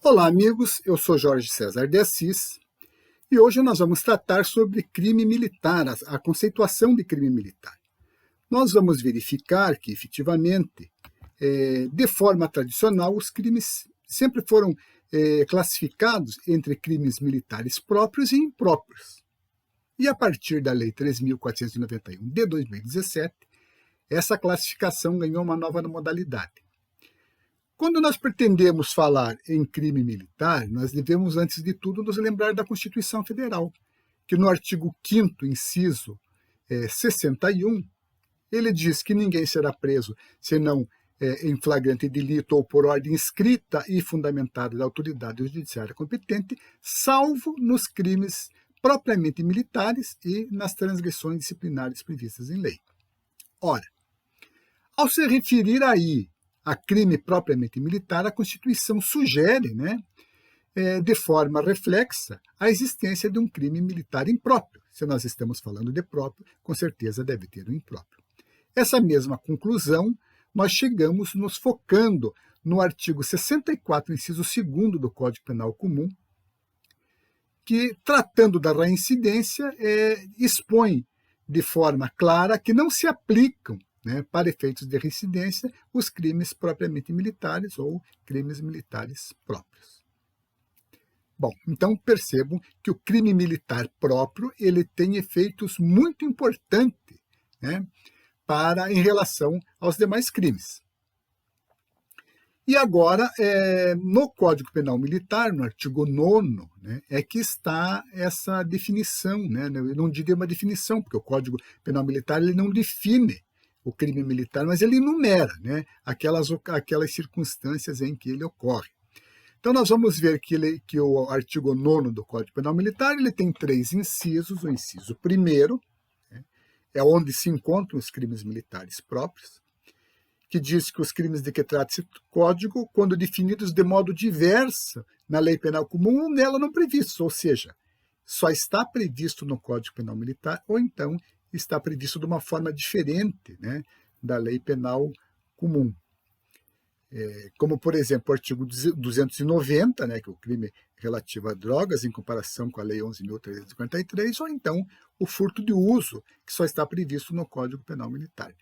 Olá, amigos. Eu sou Jorge César de Assis e hoje nós vamos tratar sobre crime militar, a conceituação de crime militar. Nós vamos verificar que, efetivamente, de forma tradicional, os crimes sempre foram classificados entre crimes militares próprios e impróprios. E a partir da Lei 3.491 de 2017, essa classificação ganhou uma nova modalidade. Quando nós pretendemos falar em crime militar, nós devemos, antes de tudo, nos lembrar da Constituição Federal, que no artigo 5º, inciso 61, ele diz que ninguém será preso senão em flagrante delito ou por ordem escrita e fundamentada da autoridade judiciária competente, salvo nos crimes propriamente militares e nas transgressões disciplinares previstas em lei. Ora, ao se referir aí a crime propriamente militar, a Constituição sugere, de forma reflexa, a existência de um crime militar impróprio. Se nós estamos falando de próprio, com certeza deve ter um impróprio. Essa mesma conclusão nós chegamos nos focando no artigo 64, inciso 2º do Código Penal Comum, que, tratando da reincidência, expõe de forma clara que não se aplicam para efeitos de reincidência, os crimes propriamente militares ou crimes militares próprios. Bom, então percebam que o crime militar próprio ele tem efeitos muito importantes em relação aos demais crimes. E agora, no Código Penal Militar, no artigo 9º, é que está essa definição. Eu não diria uma definição, porque o Código Penal Militar ele não define o crime militar, mas ele enumera aquelas circunstâncias em que ele ocorre. Então, nós vamos ver que o artigo 9º do Código Penal Militar ele tem 3 incisos. O inciso 1º é onde se encontram os crimes militares próprios, que diz que os crimes de que trata esse código, quando definidos de modo diverso na lei penal comum ou nela não previstos, ou seja, só está previsto no Código Penal Militar ou então está previsto de uma forma diferente da lei penal comum. Como, por exemplo, o artigo 290, que é o crime relativo a drogas, em comparação com a lei 11.343, ou então o furto de uso, que só está previsto no Código Penal Militar.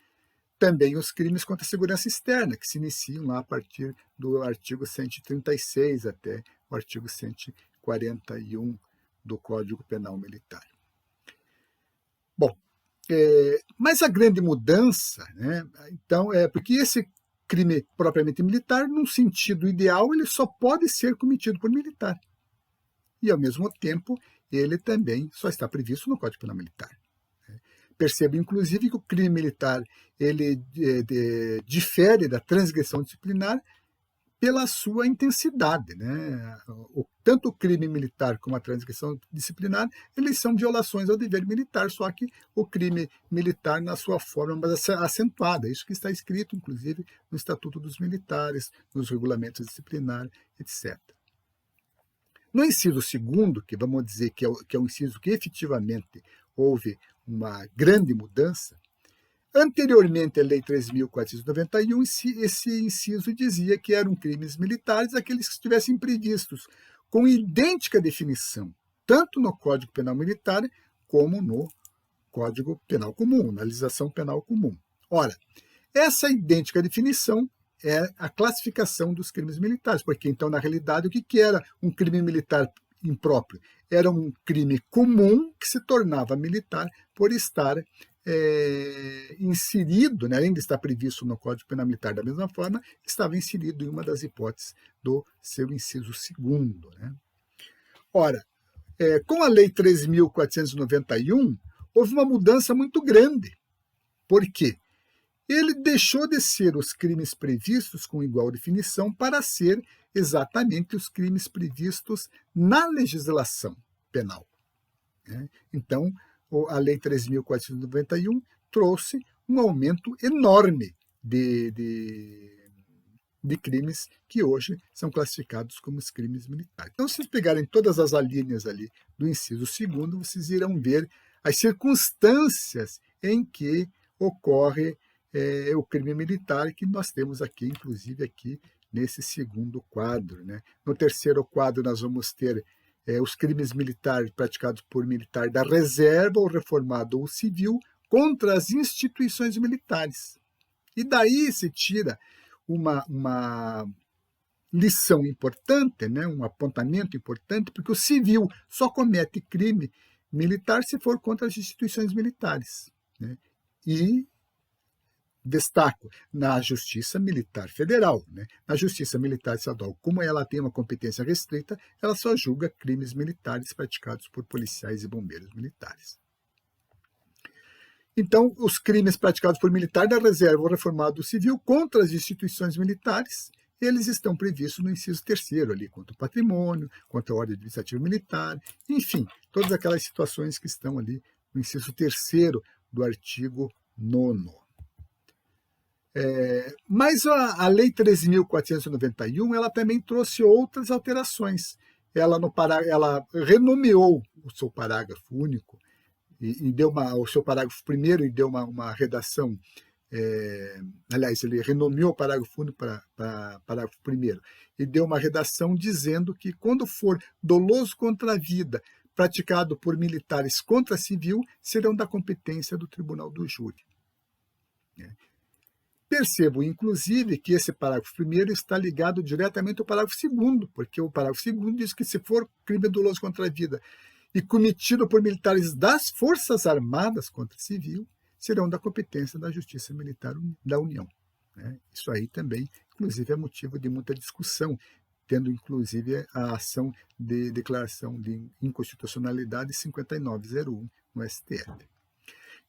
Também os crimes contra a segurança externa, que se iniciam lá a partir do artigo 136 até o artigo 141 do Código Penal Militar. Bom, mas a grande mudança, então, porque esse crime propriamente militar, num sentido ideal, ele só pode ser cometido por militar. E, ao mesmo tempo, ele também só está previsto no Código Penal Militar. Perceba, inclusive, que o crime militar ele difere da transgressão disciplinar pela sua intensidade. Tanto o crime militar como a transgressão disciplinar, eles são violações ao dever militar, só que o crime militar na sua forma mais acentuada. Isso que está escrito, inclusive, no Estatuto dos Militares, nos regulamentos disciplinares, etc. No inciso 2º, que vamos dizer que é o inciso que efetivamente houve uma grande mudança, anteriormente à Lei 3.491, esse inciso dizia que eram crimes militares aqueles que estivessem previstos com idêntica definição, tanto no Código Penal Militar como no Código Penal Comum, na legislação penal comum. Ora, essa idêntica definição é a classificação dos crimes militares, porque então, na realidade, o que era um crime militar impróprio? Era um crime comum que se tornava militar por estar inserido, além de estar previsto no Código Penal Militar da mesma forma, estava inserido em uma das hipóteses do seu inciso 2º. Ora, com a Lei 3.491, houve uma mudança muito grande. Por quê? Ele deixou de ser os crimes previstos com igual definição para ser exatamente os crimes previstos na legislação penal. Então, a Lei 3.491 trouxe um aumento enorme de crimes que hoje são classificados como os crimes militares. Então, se vocês pegarem todas as alíneas ali do inciso 2º, vocês irão ver as circunstâncias em que ocorre o crime militar, que nós temos aqui, inclusive aqui nesse segundo quadro, né? No terceiro quadro, nós vamos ter os crimes militares praticados por militar da reserva, ou reformado ou civil, contra as instituições militares. E daí se tira uma lição importante, né? Um apontamento importante, porque o civil só comete crime militar se for contra as instituições militares, né? E destaco, na Justiça Militar Federal, né? Na Justiça Militar Estadual, como ela tem uma competência restrita, ela só julga crimes militares praticados por policiais e bombeiros militares. Então, os crimes praticados por militar da reserva ou reformado civil contra as instituições militares, eles estão previstos no inciso 3º ali, contra o patrimônio, contra a ordem administrativa militar, enfim, todas aquelas situações que estão ali no inciso 3º do artigo 9º. Mas a Lei 13.491, ela também trouxe outras alterações. Ela renomeou o seu parágrafo único, e deu o seu parágrafo primeiro e deu uma redação, aliás, ele renomeou o parágrafo único para parágrafo primeiro, e deu uma redação dizendo que quando for doloso contra a vida praticado por militares contra civil, serão da competência do tribunal do júri. Percebo, inclusive, que esse parágrafo primeiro está ligado diretamente ao parágrafo segundo, porque o parágrafo segundo diz que se for crime doloso contra a vida e cometido por militares das Forças Armadas contra civil, serão da competência da Justiça Militar da União. Isso aí também, inclusive, é motivo de muita discussão, tendo, inclusive, a ação de declaração de inconstitucionalidade 5901 no STF.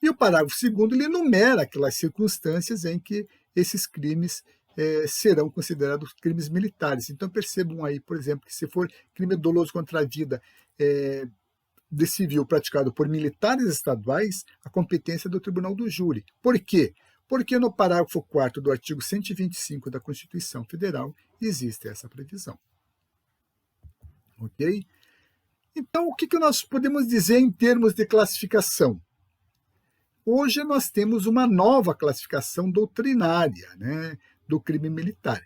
E o parágrafo segundo, ele enumera aquelas circunstâncias em que esses crimes serão considerados crimes militares. Então, percebam aí, por exemplo, que se for crime doloso contra a vida de civil praticado por militares estaduais, a competência é do tribunal do júri. Por quê? Porque no parágrafo 4º do artigo 125 da Constituição Federal existe essa previsão. Ok? Então, o que nós podemos dizer em termos de classificação? Hoje nós temos uma nova classificação doutrinária, né, do crime militar.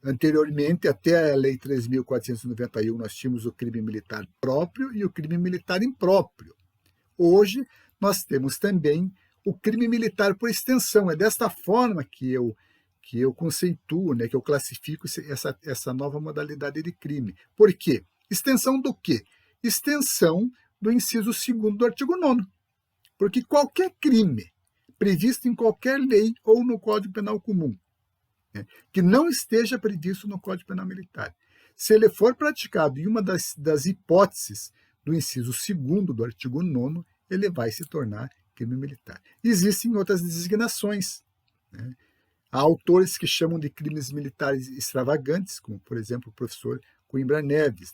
Anteriormente, até a Lei 3.491, nós tínhamos o crime militar próprio e o crime militar impróprio. Hoje, nós temos também o crime militar por extensão. É desta forma que eu conceituo, né, que eu classifico essa nova modalidade de crime. Por quê? Extensão do quê? Extensão do inciso 2º do artigo 9º. Porque qualquer crime previsto em qualquer lei ou no Código Penal Comum, que não esteja previsto no Código Penal Militar, se ele for praticado em uma das hipóteses do inciso 2º do artigo 9º, ele vai se tornar crime militar. Existem outras designações. Há autores que chamam de crimes militares extravagantes, como, por exemplo, o professor Coimbra Neves,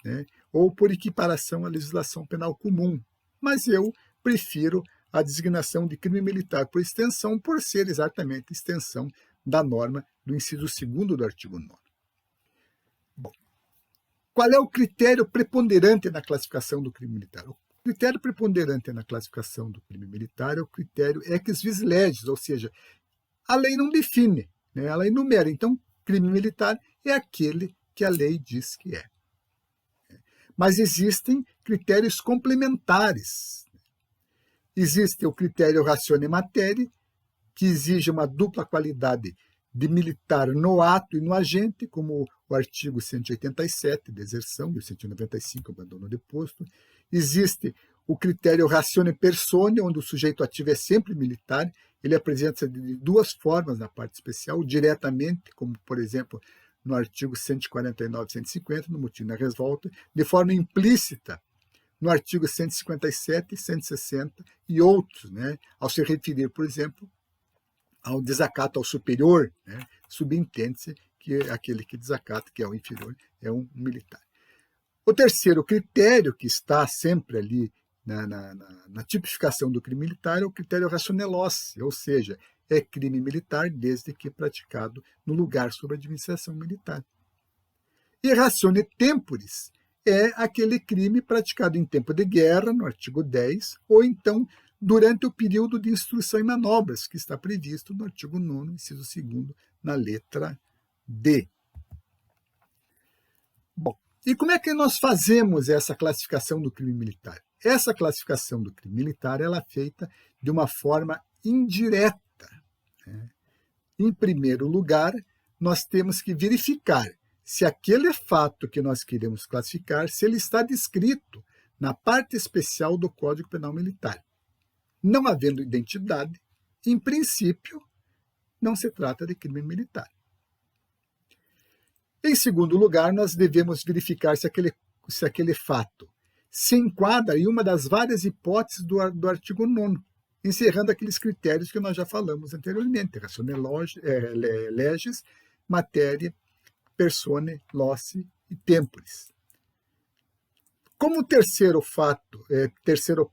ou por equiparação à legislação penal comum. Mas eu prefiro a designação de crime militar por extensão, por ser exatamente extensão da norma do inciso 2º do artigo 9º. Bom, qual é o critério preponderante na classificação do crime militar? O critério preponderante na classificação do crime militar é o critério ex vis legis, ou seja, a lei não define, ela enumera. Então, crime militar é aquele que a lei diz que é. Mas existem critérios complementares. Existe o critério ratione materie, que exige uma dupla qualidade de militar no ato e no agente, como o artigo 187, deserção, e o 195, abandono de posto. Existe o critério ratione persone, onde o sujeito ativo é sempre militar. Ele apresenta-se de duas formas na parte especial, diretamente, como, por exemplo, no artigo 149 e 150, no motivo da revolta, de forma implícita, no artigo 157, 160 e outros, ao se referir, por exemplo, ao desacato ao superior, subentende-se que aquele que desacata, que é o inferior, é um militar. O terceiro critério, que está sempre ali na tipificação do crime militar, é o critério ratione loci, ou seja, é crime militar desde que praticado no lugar sob administração militar. E ratione temporis é aquele crime praticado em tempo de guerra, no artigo 10, ou então durante o período de instrução em manobras, que está previsto no artigo 9º, inciso 2º, na letra D. E como é que nós fazemos essa classificação do crime militar? Essa classificação do crime militar ela é feita de uma forma indireta, né? Em primeiro lugar, nós temos que verificar se aquele fato que nós queremos classificar, se ele está descrito na parte especial do Código Penal Militar. Não havendo identidade, em princípio, não se trata de crime militar. Em segundo lugar, nós devemos verificar se aquele fato se enquadra em uma das várias hipóteses do artigo 9º, encerrando aqueles critérios que nós já falamos anteriormente, ratione legis, matéria, persone, loci e temporis. Como terceiro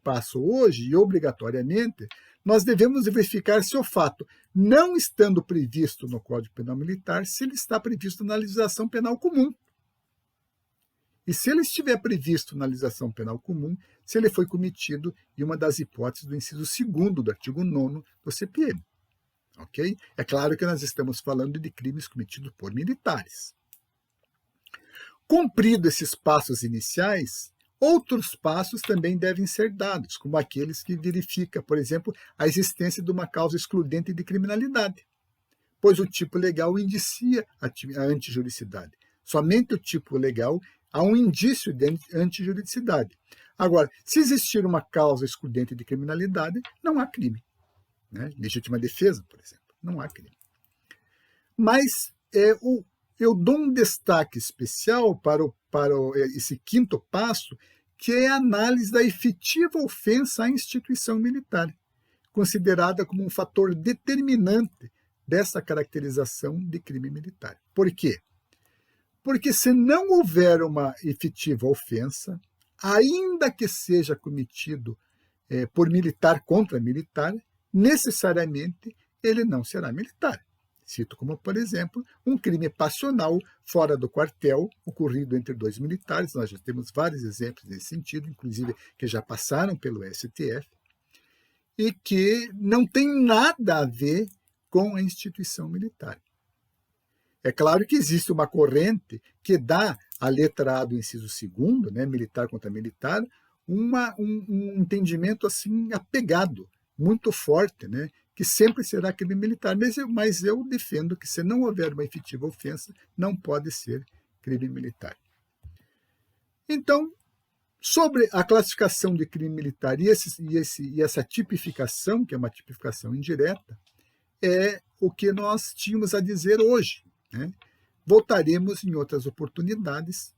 passo hoje, e obrigatoriamente, nós devemos verificar se o fato, não estando previsto no Código Penal Militar, se ele está previsto na legislação penal comum. E se ele estiver previsto na legislação penal comum, se ele foi cometido em uma das hipóteses do inciso 2º do artigo 9º do CPM. Ok? É claro que nós estamos falando de crimes cometidos por militares. Cumpridos esses passos iniciais, outros passos também devem ser dados, como aqueles que verificam, por exemplo, a existência de uma causa excludente de criminalidade, pois o tipo legal indicia a antijuridicidade. Somente o tipo legal há um indício de antijuridicidade. Agora, se existir uma causa excludente de criminalidade, não há crime, né? Legítima defesa, por exemplo, não há crime. Mas eu dou um destaque especial para esse quinto passo, que é a análise da efetiva ofensa à instituição militar, considerada como um fator determinante dessa caracterização de crime militar. Por quê? Porque se não houver uma efetiva ofensa, ainda que seja cometido por militar contra militar, necessariamente ele não será militar. Cito como, por exemplo, um crime passional fora do quartel, ocorrido entre dois militares. Nós já temos vários exemplos nesse sentido, inclusive que já passaram pelo STF, e que não tem nada a ver com a instituição militar. É claro que existe uma corrente que dá à letra A do inciso 2º, né, militar contra militar, um entendimento assim apegado, muito forte, né, que sempre será crime militar, mas eu defendo que se não houver uma efetiva ofensa, não pode ser crime militar. Então, sobre a classificação de crime militar e essa tipificação, que é uma tipificação indireta, é o que nós tínhamos a dizer hoje, né? Voltaremos em outras oportunidades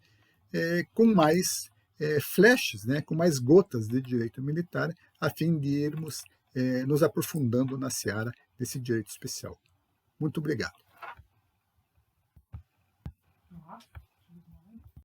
com mais flashes, né, com mais gotas de direito militar, a fim de irmos nos aprofundando na seara desse direito especial. Muito obrigado.